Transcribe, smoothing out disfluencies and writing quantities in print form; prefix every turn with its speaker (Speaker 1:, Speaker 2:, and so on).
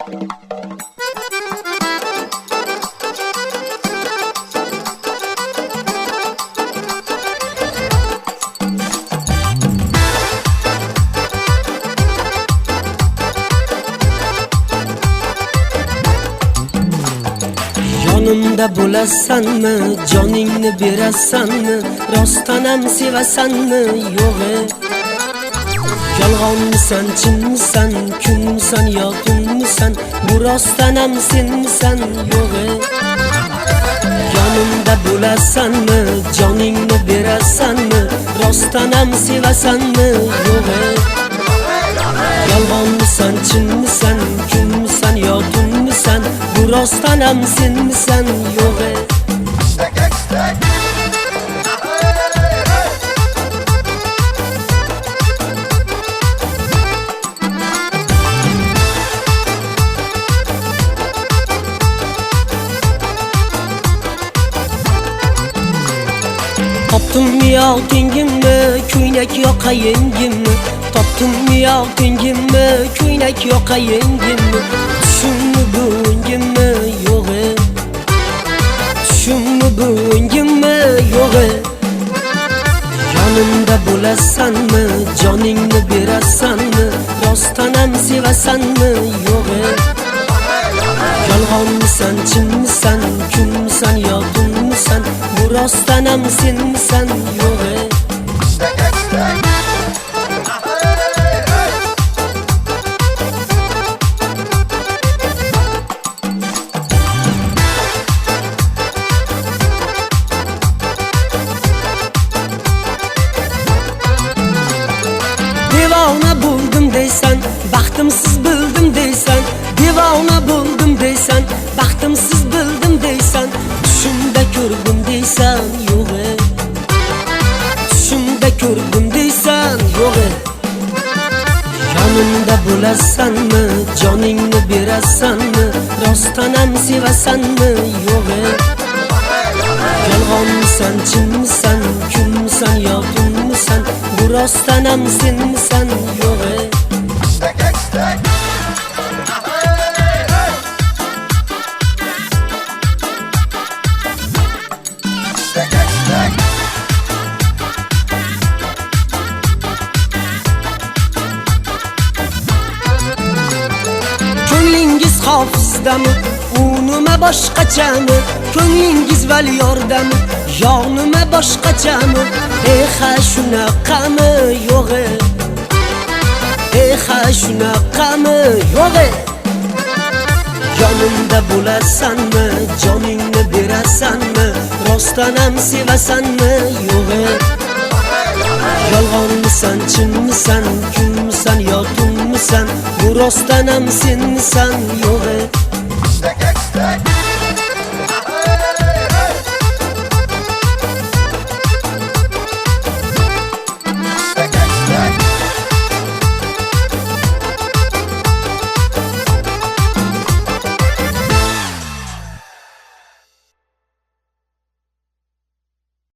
Speaker 1: Yonimda bo'lasanmi, joningni berasanmi, rostdanam sevasanmi, yo'g'e? Yolg'onmisan, chinmisan, kunmisan yo tunmisan, bu rostdanam senmisan, yo'g'e? Yonimda bo'lasanmi, joningni berasanmi, rostdanam sevasanmi, yo'g'e? Yolg'onmisan, chinmisan, kunmisan yo tunmisan, bu rostdanam senmisan, yo'g'e? Topdimmi oltingimni, ko'ynak yoqayengimni? Topdimmi oltingimni, ko'ynak yoqayengimni? Tushimmi buingimmi, yo'g'e? Tushimmi buingimmi, yo'g'e? Yonimda bo'lasanmi, joningni berasanmi, rostdanam sevasanmi, yo'g'e? Yolg'onmisan, chinmisan, kunmisan yo tunmisan, bu rostdanam senmisan, yo'g'e? Devona bo'ldim deysan, baxtimsiz bildim deysan. Devona bo'ldim deysan, baxtimsiz bildim deysan. Tushimda ko'rdim deysan, yo'g'e? Tushimda ko'rdim deysan, yo'g'e? Yonimda bo'lasanmi, joningni berasanmi, rostdanam sevasanmi, yo'g'e? Yolg'onmisan, chinmisan, kunmisan yo tunmisan, bu rostdanam senmisan, yo'g'e? Ko'nglingiz hofizdami, u nima boshqachami? Ko'nglingiz vali yordami, yo nima boshqachami? Ha shunaqami, yo'g'e? Ha shunaqami, yo'g'e? Yonimda bo'lasanmi, joningni berasanmi, rostdanam sevasanmi, yo'g'e? Yolg'onmisan, chinmisan, kunmisan yo tunmisan, bu rostdanam senmisan, yo'g'e?